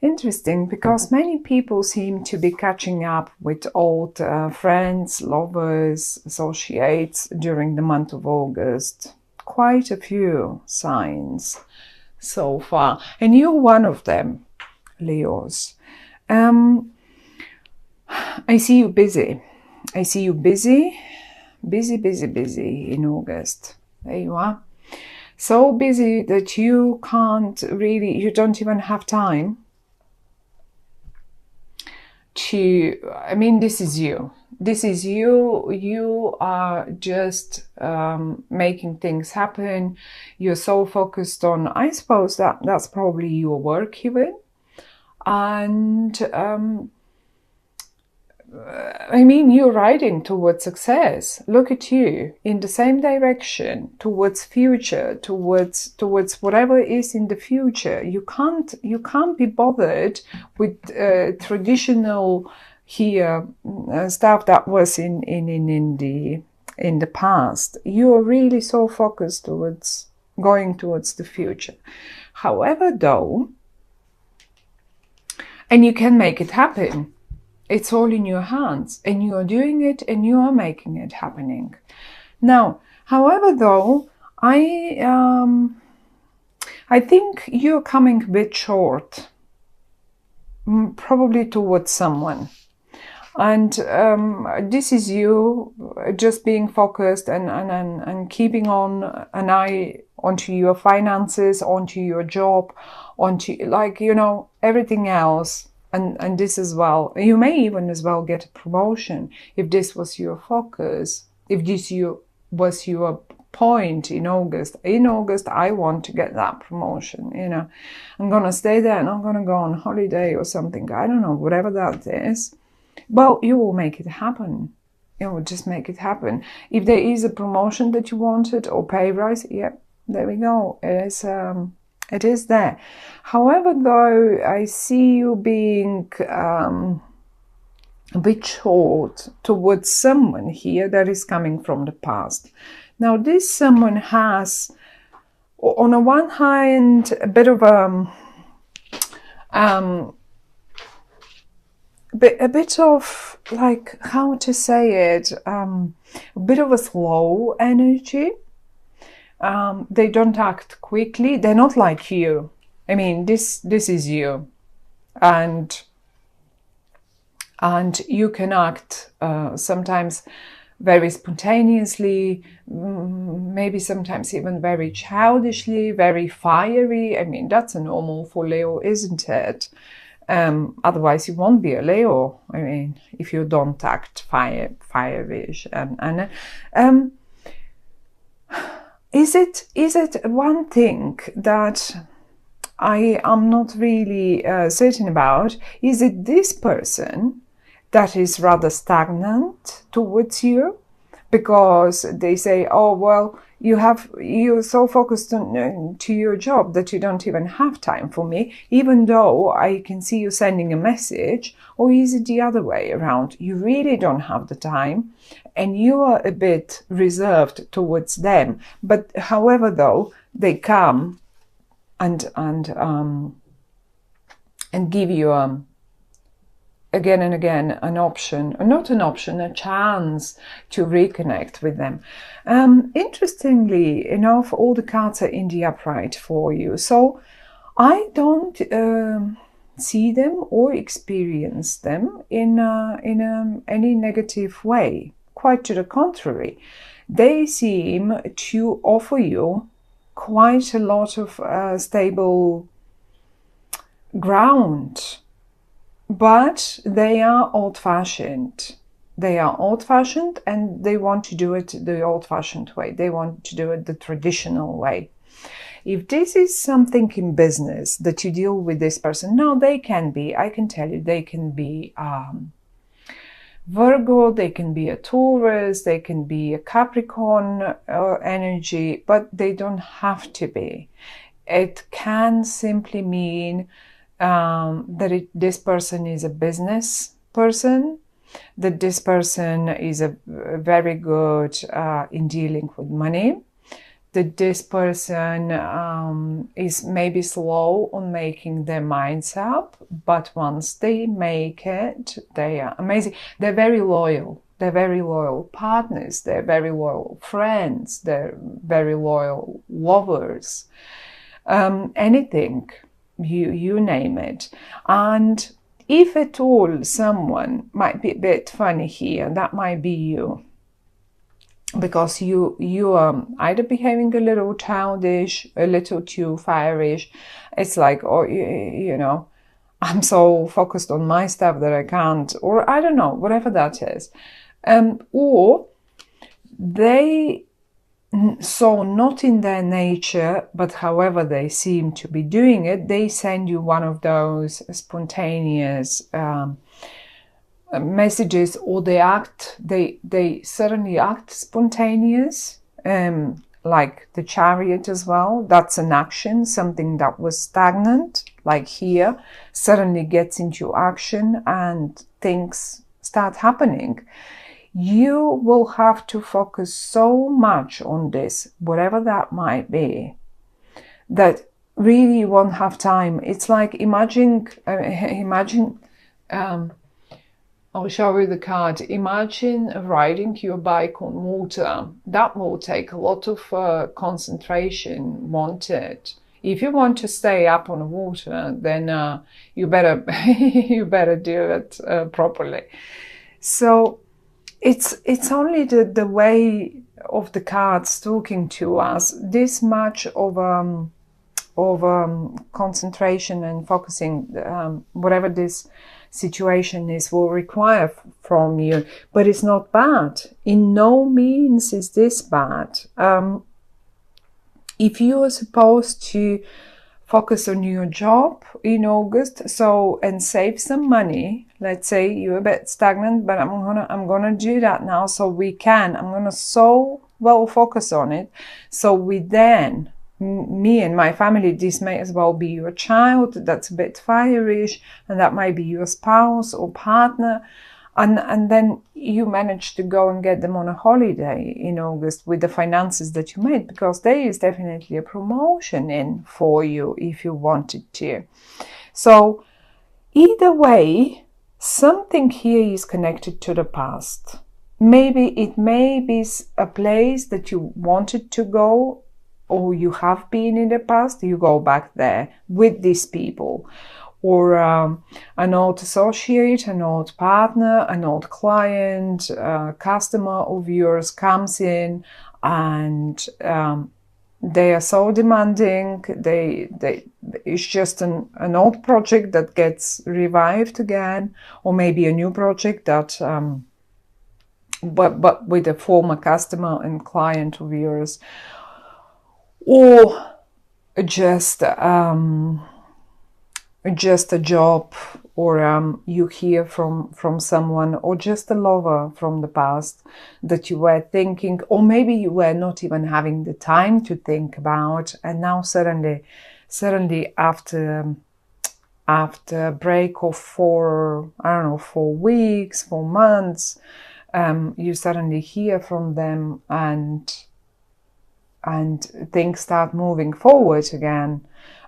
Interesting, because many people seem to be catching up with old friends, lovers, associates during the month of August. Quite a few signs so far, and you're one of them, Leos. I see you busy. I see you busy in August. There you are. So busy that you can't really, you don't even have time to, I mean, this is you. This is you. You are just making things happen. You're so focused on, I suppose that's probably your work even. And I mean, you're riding towards success. Look at you in the same direction, towards future, towards whatever is in the future. You can't be bothered with traditional here stuff that was in the past. You're really so focused towards going towards the future. However, though, and you can make it happen. It's all in your hands, and you are doing it, and you are making it happening. Now, however, though, I think you're coming a bit short, probably towards someone. And this is you just being focused and keeping on an eye onto your finances, onto your job, onto, like, you know, everything else. And this as well. You may even as well get a promotion if this was your focus, if this was your point in August. In August, I want to get that promotion, you know. I'm going to stay there and I'm going to go on holiday or something. I don't know, whatever that is. Well, you will make it happen. You will just make it happen. If there is a promotion that you wanted or pay rise, yeah, there we go. It is there. However, though, I see you being a bit short towards someone here that is coming from the past. Now, this someone has, on the one hand, a bit of a bit of, like, how to say it, a bit of a slow energy. They don't act quickly. They're not like you. I mean, this is you, and you can act sometimes very spontaneously, maybe sometimes even very childishly, very fiery. I mean, that's a normal for Leo, isn't it? Otherwise, you won't be a Leo. I mean, if you don't act fiery-ish and Is it one thing that I am not really certain about? Is it this person that is rather stagnant towards you? Because they say, oh, well, you're so focused on to your job that you don't even have time for me, even though I can see you sending a message. Or is it the other way around? You really don't have the time and you are a bit reserved towards them. But however, though, they come and give you again and again an option, or not an option, a chance to reconnect with them. Interestingly enough, all the cards are in the upright for you. So I don't see them or experience them in any negative way. Quite to the contrary, they seem to offer you quite a lot of stable ground. But they are old-fashioned. They are old-fashioned and they want to do it the old-fashioned way. They want to do it the traditional way. If this is something in business that you deal with this person, now they can be, I can tell you, they can be Virgo, they can be a Taurus, they can be a Capricorn energy, but they don't have to be. It can simply mean that this person is a business person, that this person is a very good in dealing with money, that this person is maybe slow on making their minds up, but once they make it, they are amazing. They're very loyal. They're very loyal partners. They're very loyal friends. They're very loyal lovers. Anything, you name it. And if at all someone might be a bit funny here, that might be you. Because you are either behaving a little childish, a little too fireish. It's like, oh, you know, I'm so focused on my stuff that I can't, or I don't know, whatever that is. Or they, so not in their nature, but however they seem to be doing it, they send you one of those spontaneous messages, or they certainly act spontaneous, like the Chariot as well. That's an action, something that was stagnant, like here, suddenly gets into action and things start happening. You will have to focus so much on this, whatever that might be, that really you won't have time. It's like imagine I'll show you the card. Imagine riding your bike on water. That will take a lot of concentration, won't it? If you want to stay up on the water, then you better you better do it properly. So it's only the way of the cards talking to us. This much of concentration and focusing, whatever this situation is, will require from you. But it's not bad. In no means is this bad. If you are supposed to focus on your job in August, and save some money, let's say you're a bit stagnant, but I'm gonna do that now, I'm gonna so well focus on it. So we then, me and my family, this may as well be your child that's a bit fireish, and that might be your spouse or partner, and then you manage to go and get them on a holiday in August with the finances that you made, because there is definitely a promotion in for you if you wanted to. So either way, something here is connected to the past. Maybe it may be a place that you wanted to go, or you have been in the past, you go back there with these people. Or an old associate, an old partner, an old client, customer of yours comes in, and they are so demanding. It's just an old project that gets revived again, or maybe a new project that, but with a former customer and client of yours, or just a job, or you hear from someone, or just a lover from the past that you were thinking, or maybe you were not even having the time to think about, and now suddenly after a break of 4 weeks, 4 months, you suddenly hear from them, and things start moving forward again.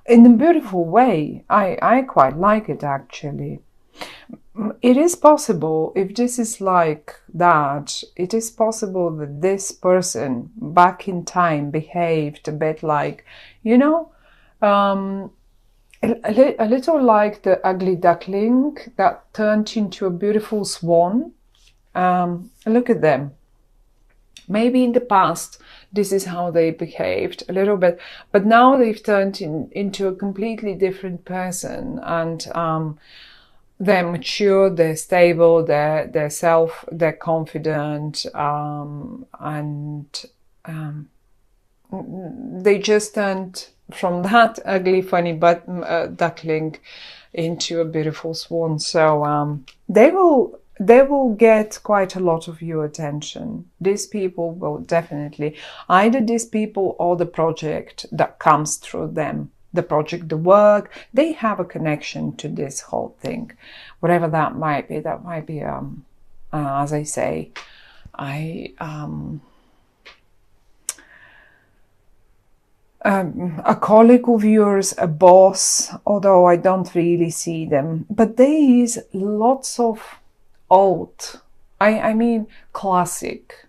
In a beautiful way. I quite like it, actually. It is possible, if this is like that, it is possible that this person back in time behaved a bit like, a little like the ugly duckling that turned into a beautiful swan. Look at them. Maybe in the past, this is how they behaved a little bit, but now they've turned into a completely different person, and they're mature, they're stable, they're confident, and they just turned from that ugly, funny duckling into a beautiful swan. So they will get quite a lot of your attention. These people will definitely, either these people or the project that comes through them, the project, the work, they have a connection to this whole thing. Whatever that might be, as I say, a colleague of yours, a boss, although I don't really see them. But there is lots of old, I mean classic.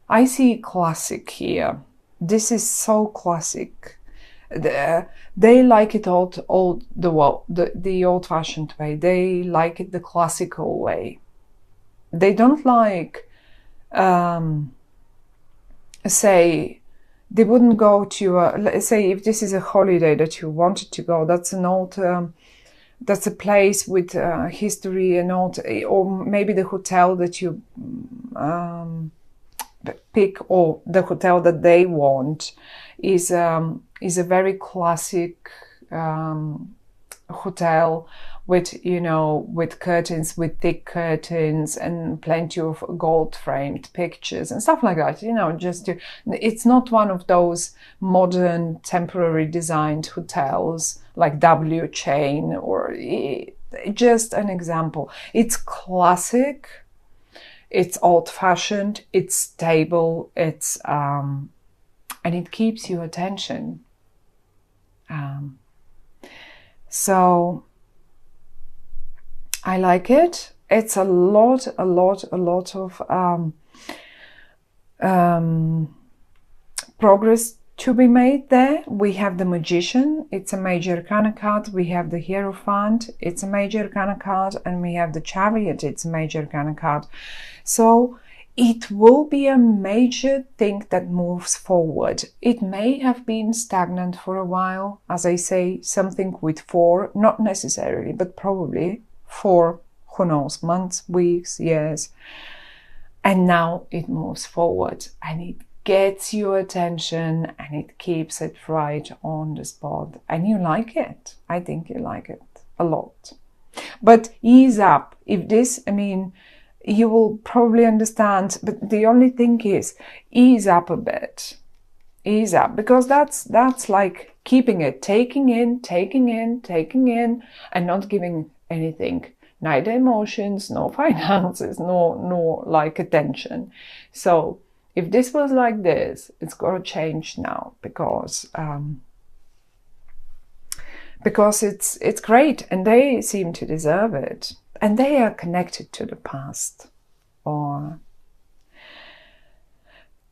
I see classic here. This is so classic. They like it the old-fashioned way. They like it the classical way. They don't like, say, they wouldn't go to, let's say, if this is a holiday that you wanted to go, that's an old, that's a place with history and old, or maybe the hotel that you pick, or the hotel that they want is a very classic hotel with, you know, with curtains, with thick curtains and plenty of gold framed pictures and stuff like that, you know, just to, it's not one of those modern temporary designed hotels like W Chain, or just an example. It's classic, it's old fashioned, it's stable, it's and it keeps your attention. So I like it. It's a lot of progress to be made there. We have the Magician, it's a major arcana card. We have the Hierophant, it's a major arcana card. And we have the Chariot, it's a major arcana card. So it will be a major thing that moves forward. It may have been stagnant for a while, as I say, something with 4, not necessarily, but probably 4, who knows, months, weeks, years. And now it moves forward and it gets your attention and it keeps it right on the spot. And you like it. I think you like it a lot. But ease up. If this, I mean, you will probably understand, but the only thing is, ease up a bit. Ease up, because that's like keeping it, taking in, and not giving anything. Neither emotions, no finances, no like attention. So if this was like this, it's got to change now, because it's great and they seem to deserve it. And they are connected to the past or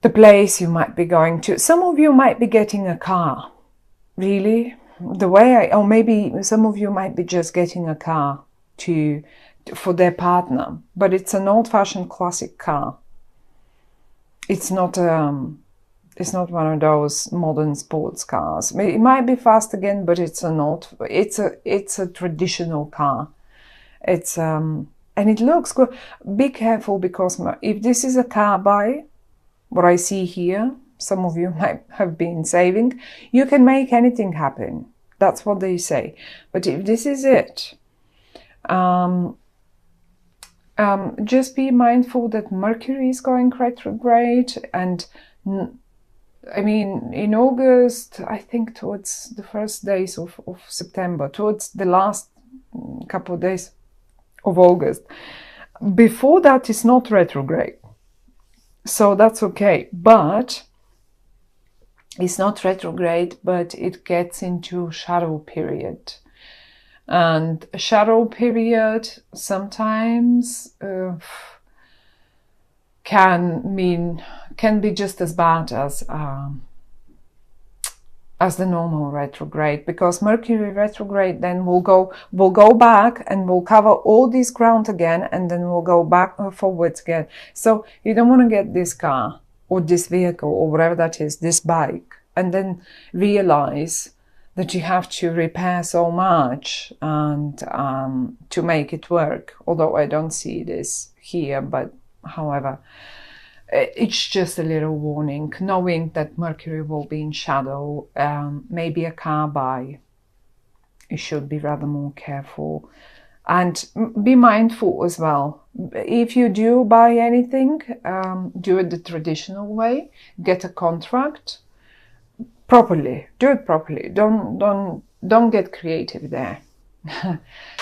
the place you might be going to. Some of you might be getting a car, really. Or maybe some of you might be just getting a car for their partner, but it's an old-fashioned classic car. It's not one of those modern sports cars. It might be fast again, but it's a traditional car. It's and it looks good. Be careful, because if this is a car buy, what I see here, some of you might have been saving, you can make anything happen. That's what they say. But if this is it, just be mindful that Mercury is going retrograde, and I mean, in August, I think towards the first days of September, towards the last couple of days of August. Before that, it's not retrograde. So that's okay. But it's not retrograde, but it gets into shadow period. And a shadow period sometimes can be just as bad as the normal retrograde, because Mercury retrograde then will go back and will cover all this ground again, and then we'll go back forwards again. So you don't want to get this car or this vehicle or whatever that is, this bike, and then realize that you have to repair so much and to make it work. Although I don't see this here, but however, it's just a little warning, knowing that Mercury will be in shadow. Maybe a car buy, you should be rather more careful and be mindful as well. If you do buy anything, do it the traditional way. Get a contract properly. Do it properly. Don't get creative there.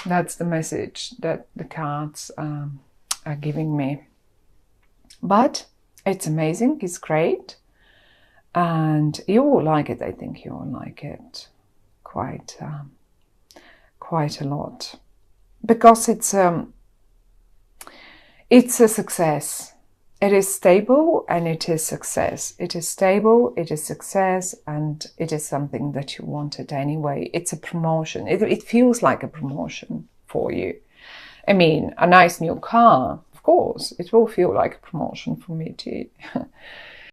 That's the message that the cards are giving me. But it's amazing, it's great. And you will like it. I think you will like it quite a lot, because it's a success. It is stable and it is success. It is stable, it is success, and it is something that you wanted anyway. It's a promotion. It feels like a promotion for you. I mean, a nice new car, of course, it will feel like a promotion for me too.